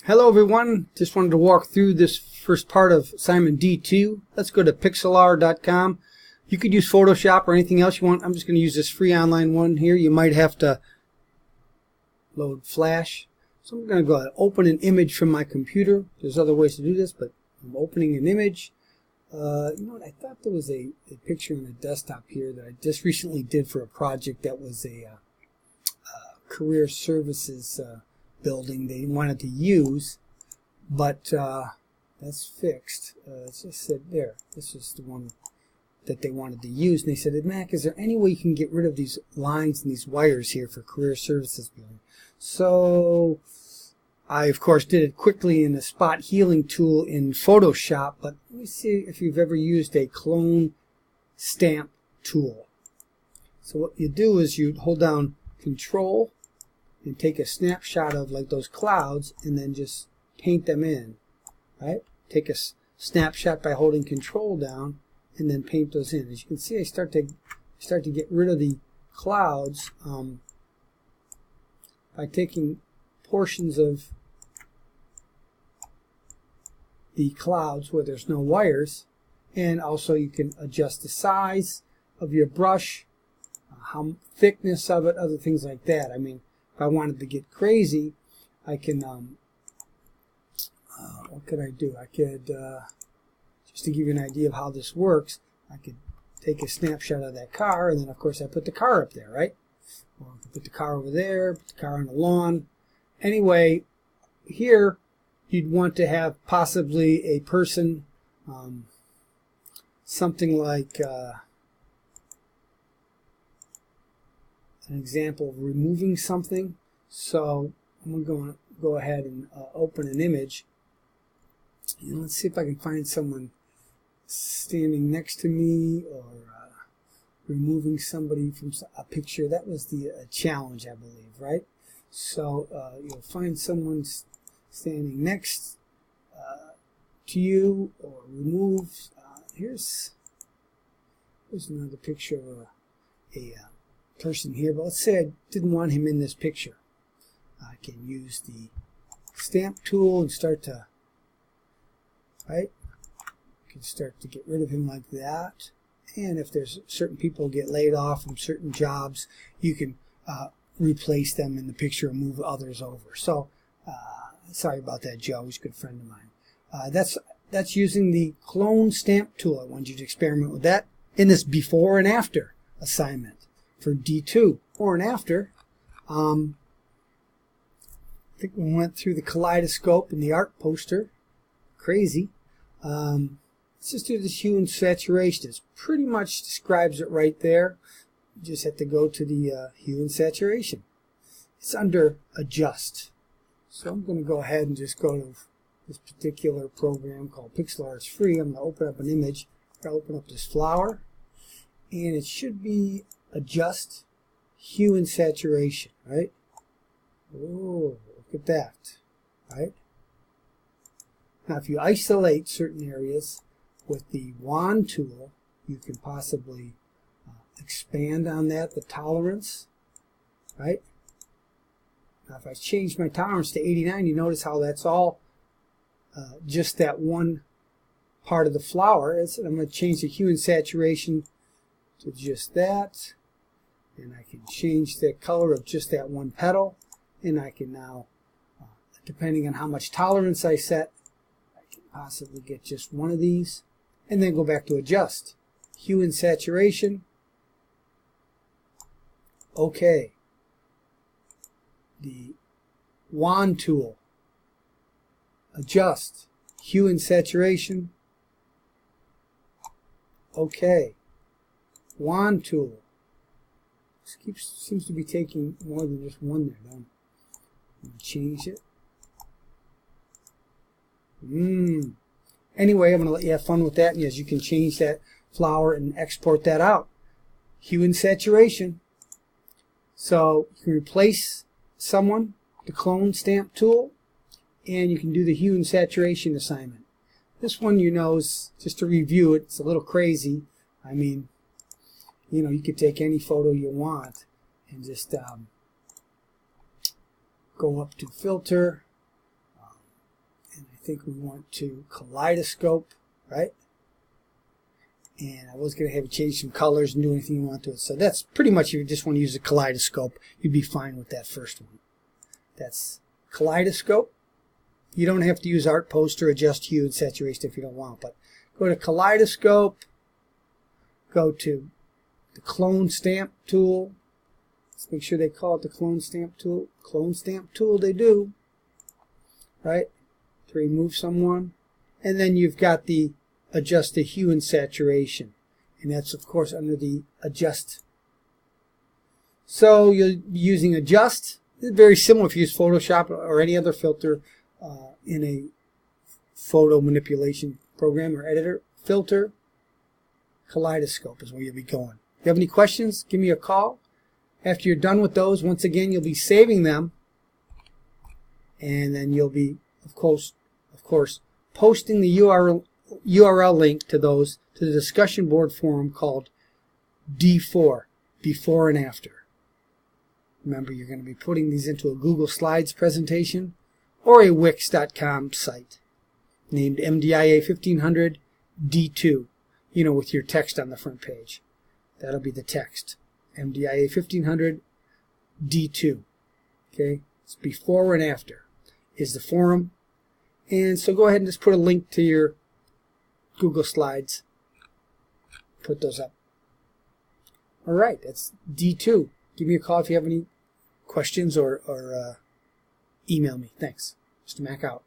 Hello everyone, just wanted to walk through this first part of Assignment D-2. Let's go to Pixlr.com. You could use Photoshop or anything else you want. I'm just going to use this free online one here. You might have to load Flash. So I'm going to go ahead and open an image from my computer. There's other ways to do this, but I'm opening an image. You know what, I thought there was a picture on the desktop here that I just recently did for a project that was a career services building they wanted to use, but that's fixed. It just said there, this is the one that they wanted to use, and they said, Mac, is there any way you can get rid of these lines and these wires here for career services building? So I of course did it quickly in the spot healing tool in Photoshop, but let me see if you've ever used a clone stamp tool. So what you do is you hold down Control and take a snapshot of like those clouds and then just paint them in, right? Take a snapshot by holding Control down and then paint those in. As you can see, I start to get rid of the clouds by taking portions of the clouds where there's no wires, and also you can adjust the size of your brush, how thickness of it, other things like that. I mean, if I wanted to get crazy, I can, what could I do? I could, just to give you an idea of how this works, I could take a snapshot of that car, and then of course I put the car up there, right? Or I could put the car over there, put the car on the lawn. Anyway, here you'd want to have possibly a person, something like an example of removing something. So I'm going to go ahead and open an image, and let's see if I can find someone standing next to me, or removing somebody from a picture. That was the challenge, I believe, right? So you'll find someone standing next to you, or remove. Here's another picture of a person here, but let's say I didn't want him in this picture. I can use the stamp tool and start to, right? You can start to get rid of him like that. And if there's certain people get laid off from certain jobs, you can replace them in the picture and move others over. So sorry about that, Joe. He's a good friend of mine. That's using the clone stamp tool. I want you to experiment with that in this before and after assignment for D2. Before and after, I think we went through the Kaleidescope and the art poster. Crazy. Let's just do this Hue and Saturation. It pretty much describes it right there. You just have to go to the Hue and Saturation. It's under Adjust. So I'm going to go ahead and just go to this particular program called Pixlr. It's free. I'm going to open up an image. I'm going to open up this flower, and it should be Adjust, Hue and Saturation, right? Oh, look at that, right? Now, if you isolate certain areas with the wand tool, you can possibly expand on that, the tolerance, right? Now, if I change my tolerance to 89, you notice how that's all just that one part of the flower. I'm going to change the hue and saturation to just that, and I can change the color of just that one petal, and I can now, depending on how much tolerance I set, I can possibly get just one of these, and then go back to Adjust, Hue and Saturation. Okay. The wand tool, Adjust, Hue and Saturation. Okay. Wand tool. This seems to be taking more than just one there. Don't change it. Anyway, I'm going to let you have fun with that. And yes, you can change that flower and export that out. Hue and Saturation. So you can replace someone, the clone stamp tool, and you can do the Hue and Saturation assignment. This one, you know, is just to review it. It's a little crazy. I mean, you know, you could take any photo you want and just go up to Filter, think we want to Kaleidescope, right? And I was going to have you change some colors and do anything you want to it. So that's pretty much, if you just want to use a Kaleidescope, you'd be fine with that first one. That's Kaleidescope. You don't have to use Art Poster, adjust hue and saturation if you don't want, but go to Kaleidescope, go to the clone stamp tool. Let's make sure they call it the clone stamp tool. Clone stamp tool, they do, right? To remove someone. And then you've got the adjust the hue and saturation. And that's, of course, under the adjust. So you're using adjust. It's very similar if you use Photoshop or any other filter in a photo manipulation program or editor. Filter, Kaleidescope is where you'll be going. If you have any questions, give me a call. After you're done with those, once again, you'll be saving them. And then you'll be, of course, posting the URL link to those to the discussion board forum called D4, before and after. Remember, you're going to be putting these into a Google Slides presentation or a Wix.com site named MDIA 1500 D2, you know, with your text on the front page. That'll be the text. MDIA 1500 D2. Okay, it's before and after is the forum. And so go ahead and just put a link to your Google Slides. Put those up. All right, that's D2. Give me a call if you have any questions or email me. Thanks. Mr. Mac out.